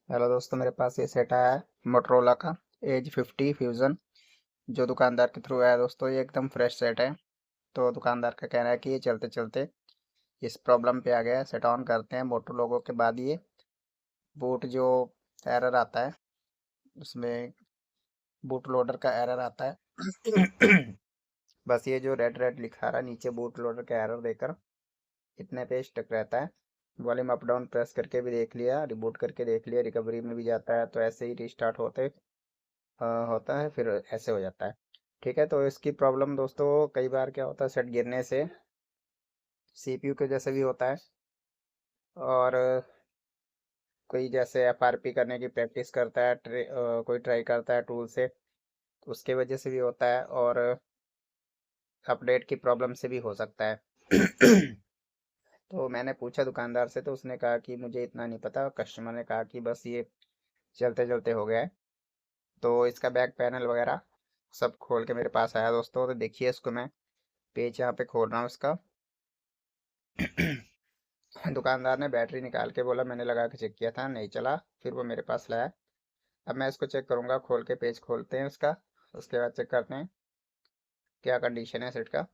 Hello दोस्तों, मेरे पास ये सेट आया है मोटरोला का एज 50 फ्यूज़न, जो दुकानदार के थ्रू आया दोस्तों। ये एकदम फ्रेश सेट है। तो दुकानदार का कहना है कि ये चलते चलते इस प्रॉब्लम पे आ गया है। सेट ऑन करते हैं मोटर लोगों के बाद ये बूट जो एरर आता है, उसमें बूट लोडर का एरर आता है। बस ये जो रेड रेड लिखा रहा है नीचे बूट लोडर का एरर देकर इतने पे स्टक रहता है। वॉल्यूम अप डाउन प्रेस करके भी देख लिया, रिबूट करके देख लिया, रिकवरी में भी जाता है, तो ऐसे ही रिस्टार्ट होता है, फिर ऐसे हो जाता है। ठीक है, तो इसकी प्रॉब्लम दोस्तों कई बार क्या होता है, सेट गिरने से सीपीयू के जैसे भी होता है। और कोई जैसे एफआरपी करने की प्रैक्टिस करता है, कोई ट्राई करता है टूल से, तो उसके वजह से भी होता है। और अपडेट की प्रॉब्लम से भी हो सकता है। तो मैंने पूछा दुकानदार से, तो उसने कहा कि मुझे इतना नहीं पता। कस्टमर ने कहा कि बस ये चलते चलते हो गया है। तो इसका बैक पैनल वगैरह सब खोल के मेरे पास आया दोस्तों। तो देखिए, इसको मैं पेज यहाँ पे खोल रहा हूँ इसका। दुकानदार ने बैटरी निकाल के बोला, मैंने लगा के चेक किया था, नहीं चला। फिर वो मेरे पास लाया। अब मैं इसको चेक करूंगा, खोल के पेज खोलते हैं उसका। उसके बाद चेक करते हैं क्या कंडीशन है सेट का।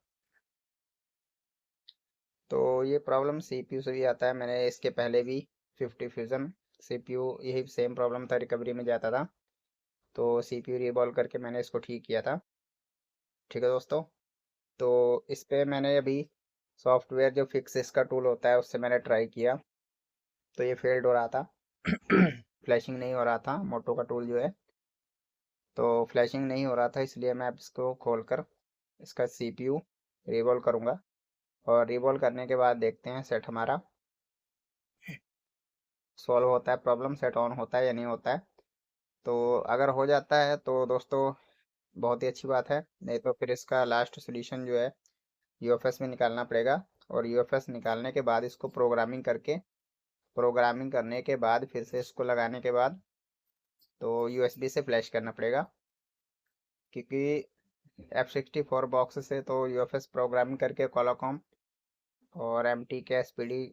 तो ये प्रॉब्लम सीपीयू से भी आता है। मैंने इसके पहले भी 50 फ्यूजन सीपीयू यही सेम प्रॉब्लम था, रिकवरी में जाता था। तो सीपीयू रिवॉल्व करके मैंने इसको ठीक किया था। ठीक है दोस्तों, तो इस पे मैंने अभी सॉफ्टवेयर जो फिक्स इसका टूल होता है उससे मैंने ट्राई किया, तो ये फेल्ड हो रहा था। फ्लैशिंग नहीं हो रहा था मोटो का टूल जो है, तो फ्लैशिंग नहीं हो रहा था। इसलिए मैं अब इसको खोलकर इसका सीपीयू रिवॉल्व करूंगा, और रिवॉल्व करने के बाद देखते हैं सेट हमारा सॉल्व होता है, प्रॉब्लम सेट ऑन होता है या नहीं होता है। तो अगर हो जाता है तो दोस्तों बहुत ही अच्छी बात है, नहीं तो फिर इसका लास्ट सोल्यूशन जो है यूएफएस में निकालना पड़ेगा। और यूएफएस निकालने के बाद इसको प्रोग्रामिंग करने के बाद फिर से इसको लगाने के बाद तो यूएसबी से फ्लैश करना पड़ेगा। क्योंकि F64 बॉक्स से तो यूएफएस प्रोग्रामिंग करके कॉलाकॉम और एमटी के एसपीडी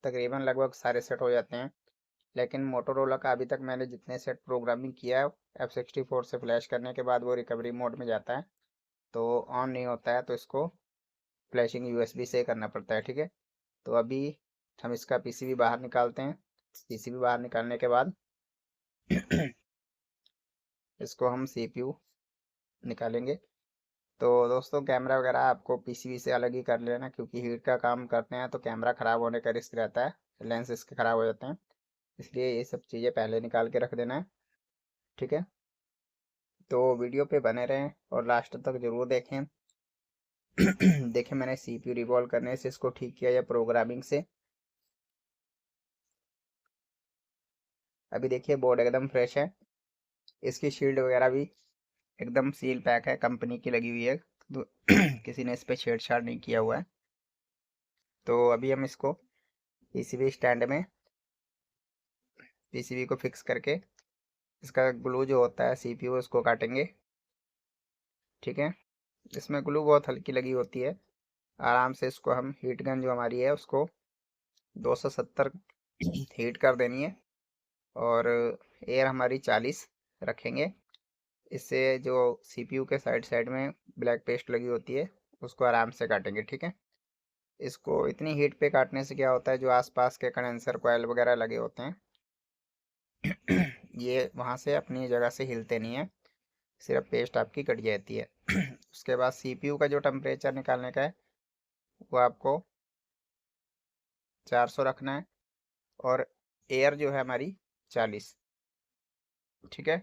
तकरीबन लगभग सारे सेट हो जाते हैं। लेकिन मोटोरोला का अभी तक मैंने जितने सेट प्रोग्रामिंग किया है, F64 से फ्लैश करने के बाद वो रिकवरी मोड में जाता है, तो ऑन नहीं होता है। तो इसको फ्लैशिंग यूएसबी से करना पड़ता है। ठीक है, तो अभी हम इसका पीसीबी बाहर निकालते हैं। पीसीबी बाहर निकालने के बाद इसको हम सीपीयू निकालेंगे। तो दोस्तों कैमरा वगैरह आपको पीसीबी से अलग ही कर लेना, क्योंकि हीट का काम करते हैं तो कैमरा ख़राब होने का रिस्क रहता है, लेंस इसके ख़राब हो जाते हैं। इसलिए ये सब चीज़ें पहले निकाल के रख देना है। ठीक है, तो वीडियो पे बने रहें और लास्ट तक ज़रूर देखें। देखें, मैंने सीपीयू रिवॉल्व करने से इसको ठीक किया या प्रोग्रामिंग से। अभी देखिए बोर्ड एकदम फ्रेश है। इसकी शील्ड वगैरह भी एकदम सील पैक है, कंपनी की लगी हुई है, तो किसी ने इस पे छेड़छाड़ नहीं किया हुआ है। तो अभी हम इसको पीसीबी स्टैंड में पीसीबी को फिक्स करके इसका ग्लू जो होता है सीपीयू उसको काटेंगे। ठीक है, इसमें ग्लू बहुत हल्की लगी होती है। आराम से इसको हम हीट गन जो हमारी है उसको 270 हीट कर देनी है, और एयर हमारी 40 रखेंगे। इससे जो सीपीयू के साइड साइड में ब्लैक पेस्ट लगी होती है उसको आराम से काटेंगे। ठीक है, इसको इतनी हीट पे काटने से क्या होता है, जो आसपास के कंडेंसर कॉइल वगैरह लगे होते हैं ये वहाँ से अपनी जगह से हिलते नहीं है, सिर्फ पेस्ट आपकी कट जाती है। उसके बाद सीपीयू का जो टेम्परेचर निकालने का है वो आपको 400 रखना है, और एयर जो है हमारी 40। ठीक है,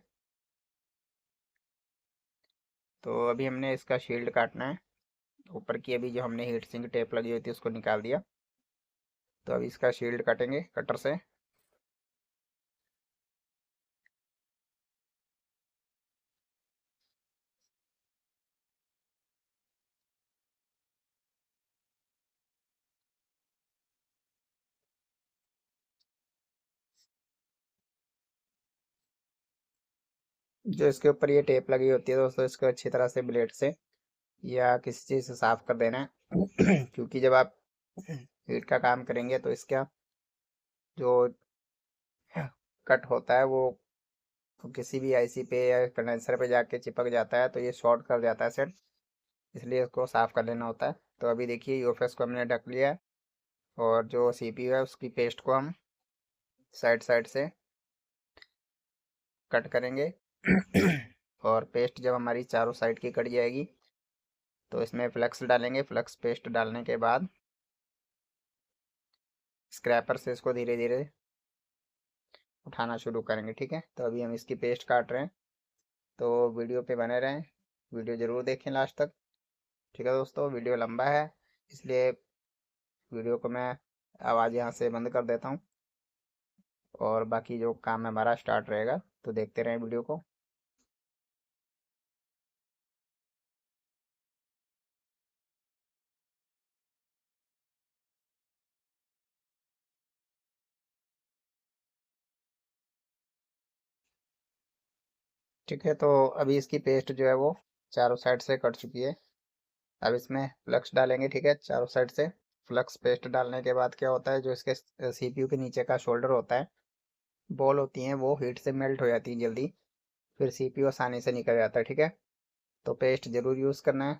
तो अभी हमने इसका शील्ड काटना है। ऊपर की अभी जो हमने हीट सिंक टेप लगी हुई थी उसको निकाल दिया। तो अभी इसका शील्ड काटेंगे कटर से। जो इसके ऊपर ये टेप लगी होती है दोस्तों, इसको अच्छी तरह से ब्लेड से या किसी चीज़ से साफ कर देना है। क्योंकि जब आप हीट का काम करेंगे तो इसका जो कट होता है वो किसी भी आईसी पे या कंडेंसर पे जाके चिपक जाता है, तो ये शॉर्ट कर जाता है सेट, इसलिए इसको साफ़ कर लेना होता है। तो अभी देखिए यूएफएस को हमने ढक लिया है, और जो सीपीयू है उसकी पेस्ट को हम साइड साइड से कट करेंगे। और पेस्ट जब हमारी चारों साइड की कट जाएगी तो इसमें फ्लक्स डालेंगे। फ्लक्स पेस्ट डालने के बाद स्क्रैपर से इसको धीरे धीरे उठाना शुरू करेंगे। ठीक है, तो अभी हम इसकी पेस्ट काट रहे हैं, तो वीडियो पे बने रहें, वीडियो ज़रूर देखें लास्ट तक। ठीक है दोस्तों, वीडियो लंबा है इसलिए वीडियो को मैं आवाज़ यहाँ से बंद कर देता हूँ, और बाकी जो काम है हमारा स्टार्ट रहेगा, तो देखते रहें वीडियो को। ठीक है, तो अभी इसकी पेस्ट जो है वो चारों साइड से कट चुकी है। अब इसमें फ्लक्स डालेंगे। ठीक है, चारों साइड से फ्लक्स पेस्ट डालने के बाद क्या होता है, जो इसके सीपीयू के नीचे का शोल्डर होता है, बॉल होती हैं, वो हीट से मेल्ट हो जाती है जल्दी, फिर सीपीयू आसानी से निकल जाता है। ठीक है, तो पेस्ट ज़रूर यूज़ करना है।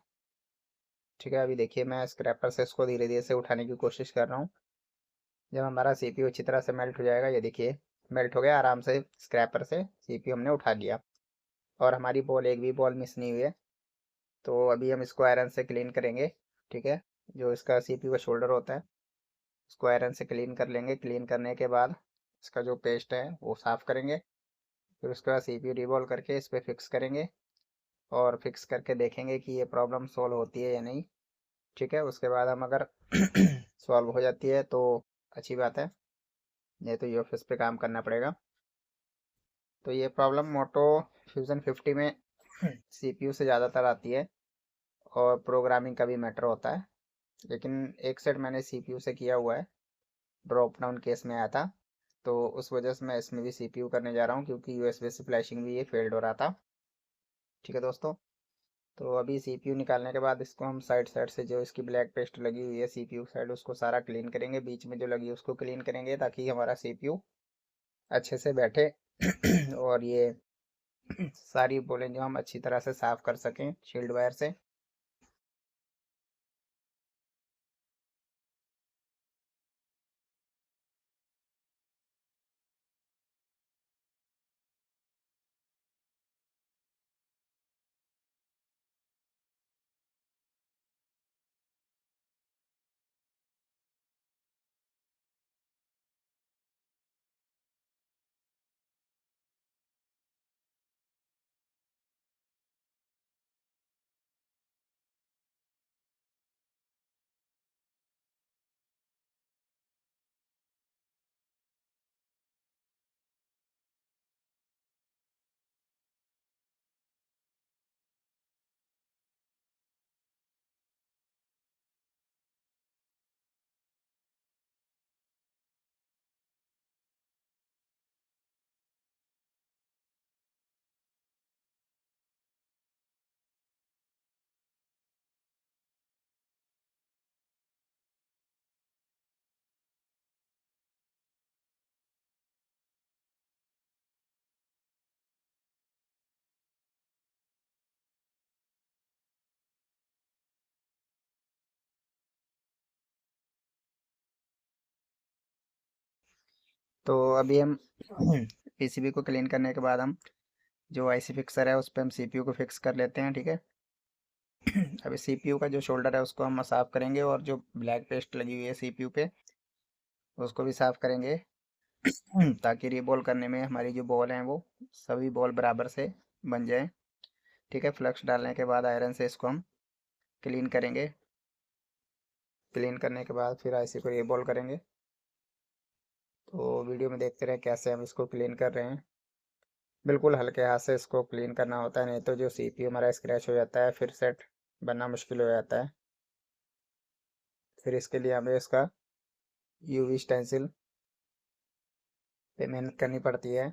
ठीक है, अभी देखिए मैं स्क्रैपर से इसको धीरे धीरे से उठाने की कोशिश कर रहा हूँ। जब हमारा सीपीयू अच्छी तरह से मेल्ट हो जाएगा, ये देखिए मेल्ट हो गया आराम से, स्क्रैपर से सीपीयू हमने उठा लिया, और हमारी बॉल एक भी बॉल मिस नहीं हुई है। तो अभी हम इसको आयरन से क्लीन करेंगे। ठीक है, जो इसका सीपीयू का शोल्डर होता है उसको आयरन से क्लीन कर लेंगे। क्लीन करने के बाद इसका जो पेस्ट है वो साफ़ करेंगे, फिर उसके बाद सीपीयू रिवॉल्व करके इस पर फिक्स करेंगे, और फिक्स करके देखेंगे कि ये प्रॉब्लम सॉल्व होती है या नहीं। ठीक है, उसके बाद हम अगर सॉल्व हो जाती है तो अच्छी बात है, नहीं तो ये ऑफिस पे काम करना पड़ेगा। तो ये प्रॉब्लम मोटो फ्यूज़न 50 में सीपीयू से ज़्यादातर आती है, और प्रोग्रामिंग का भी मैटर होता है, लेकिन एक सेट मैंने सीपीयू से किया हुआ है, ड्रॉप डाउन केस में आया था, तो उस वजह से मैं इसमें भी सीपीयू करने जा रहा हूँ, क्योंकि यूएसबी से फ्लैशिंग भी ये फेल्ड हो रहा था। ठीक है दोस्तों, तो अभी सीपीयू निकालने के बाद इसको हम साइड साइड से, जो इसकी ब्लैक पेस्ट लगी हुई है सीपीयू साइड, उसको सारा क्लीन करेंगे। बीच में जो लगी है उसको क्लीन करेंगे, ताकि हमारा सीपीयू अच्छे से बैठे और ये सारी बोलें जो हम अच्छी तरह से साफ़ कर सकें शील्ड वायर से। तो अभी हम पीसीबी को क्लीन करने के बाद हम जो आईसी फिक्सर है उस पर हम सीपीयू को फिक्स कर लेते हैं। ठीक है, अभी सीपीयू का जो शोल्डर है उसको हम साफ़ करेंगे, और जो ब्लैक पेस्ट लगी हुई है सीपीयू पे उसको भी साफ़ करेंगे, ताकि रीबॉल करने में हमारी जो बॉल हैं वो सभी बॉल बराबर से बन जाए। ठीक है, फ्लक्स डालने के बाद आयरन से इसको हम क्लीन करेंगे। क्लीन करने के बाद फिर आईसी को रीबॉल करेंगे। तो वीडियो में देखते रहे कैसे हम इसको क्लीन कर रहे हैं। बिल्कुल हल्के हाथ से इसको क्लीन करना होता है, नहीं तो जो सीपीयू हमारा स्क्रैच हो जाता है, फिर सेट बनना मुश्किल हो जाता है। फिर इसके लिए हमें इसका यूवी स्टेंसिल पे मेहनत करनी पड़ती है।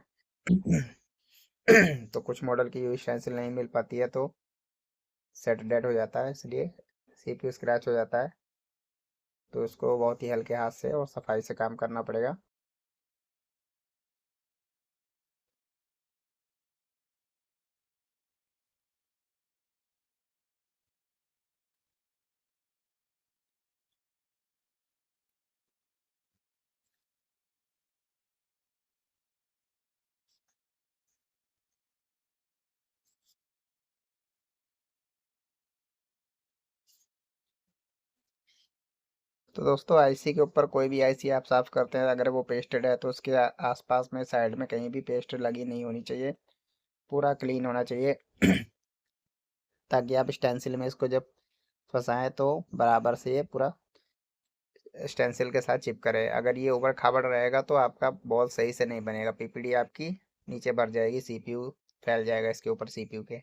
तो कुछ मॉडल की यूवी स्टेंसिल नहीं मिल पाती है, तो सेट डेड हो जाता है, इसलिए सीपीयू स्क्रैच हो जाता है। तो इसको बहुत ही हल्के हाथ से और सफाई से काम करना पड़ेगा। तो दोस्तों आईसी के ऊपर कोई भी आईसी आप साफ करते हैं, अगर वो पेस्टेड है तो उसके आसपास में साइड में कहीं भी पेस्ट लगी नहीं होनी चाहिए, पूरा क्लीन होना चाहिए। ताकि आप स्टेंसिल में इसको जब फंसाएं तो बराबर से ये पूरा स्टेंसिल के साथ चिपका रहे। अगर ये ऊबड़ खाबड़ रहेगा तो आपका बॉल सही से नहीं बनेगा, पीपीडी आपकी नीचे बढ़ जाएगी, सीपीयू फैल जाएगा इसके ऊपर सीपीयू के।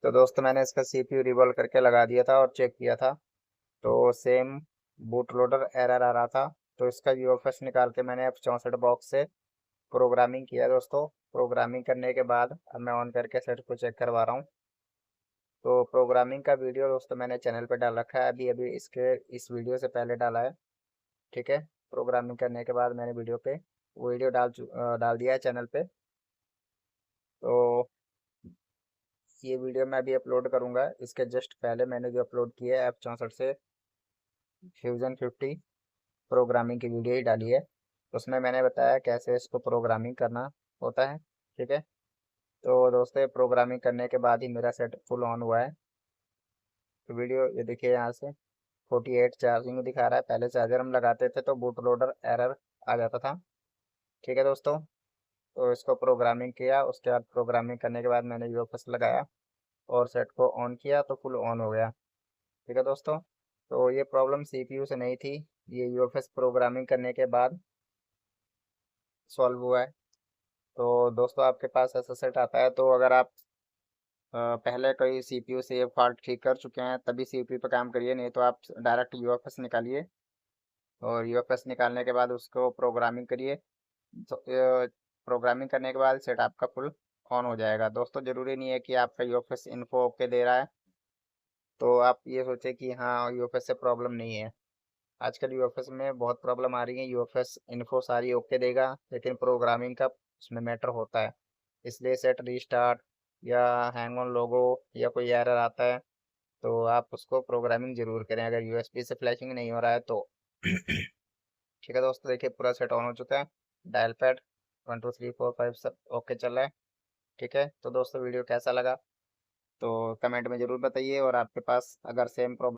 तो दोस्तों मैंने इसका सीपीयू रिवॉल्व करके लगा दिया था और चेक किया था, तो सेम बूट लोडर एरर आ रहा था। तो इसका यूएफएस निकाल के मैंने F64 बॉक्स से प्रोग्रामिंग किया दोस्तों। प्रोग्रामिंग करने के बाद अब मैं ऑन करके सेट को चेक करवा रहा हूँ। तो प्रोग्रामिंग का वीडियो दोस्तों मैंने चैनल पे डाल रखा है, अभी अभी इसके इस वीडियो से पहले डाला है। ठीक है, प्रोग्रामिंग करने के बाद मैंने वीडियो पे वीडियो डाल दिया है चैनल पे। तो ये वीडियो मैं अभी अपलोड करूंगा, इसके जस्ट पहले मैंने जो अपलोड किया है F64 से फ्यूजन 50 प्रोग्रामिंग की वीडियो ही डाली है। उसमें मैंने बताया कैसे इसको प्रोग्रामिंग करना होता है। ठीक है, तो दोस्तों प्रोग्रामिंग करने के बाद ही मेरा सेट फुल ऑन हुआ है। तो वीडियो ये देखिए, यहाँ से 48 चार्जिंग दिखा रहा है। पहले चार्जर हम लगाते थे तो बूट लोडर एरर आ जाता था। ठीक है दोस्तों, तो इसको प्रोग्रामिंग किया, उसके बाद प्रोग्रामिंग करने के बाद मैंने यूएफएस लगाया और सेट को ऑन किया तो फुल ऑन हो गया। ठीक है दोस्तों, तो ये प्रॉब्लम सीपीयू से नहीं थी, ये यूएफएस प्रोग्रामिंग करने के बाद सॉल्व हुआ है। तो दोस्तों आपके पास ऐसा सेट आता है तो अगर आप पहले कोई सीपीयू से ये फॉल्ट ठीक कर चुके हैं तभी सीपीयू पे काम करिए, नहीं तो आप डायरेक्ट यूएफएस निकालिए और यूएफएस निकालने के बाद उसको प्रोग्रामिंग करिए। तो प्रोग्रामिंग करने के बाद सेट आपका फुल ऑन हो जाएगा। दोस्तों ज़रूरी नहीं है कि आपका यूएफएस इन्फो ओके दे रहा है तो आप ये सोचें कि हाँ यूएफएस से प्रॉब्लम नहीं है। आजकल यूएफएस में बहुत प्रॉब्लम आ रही है, यूएफएस इन्फो सारी ओके देगा लेकिन प्रोग्रामिंग का उसमें मैटर होता है। इसलिए सेट रीस्टार्ट या हैंग ऑन लोगो या कोई एरर आता है तो आप उसको प्रोग्रामिंग जरूर करें अगर यूएसबी से फ्लैशिंग नहीं हो रहा है तो। ठीक है दोस्तों, देखिए पूरा सेट ऑन हो चुका है। डायल पैड 1 2 3 4 5 सब ओके चल रहा है। ठीक है, तो दोस्तों वीडियो कैसा लगा तो कमेंट में ज़रूर बताइए, और आपके पास अगर सेम प्रॉब्लम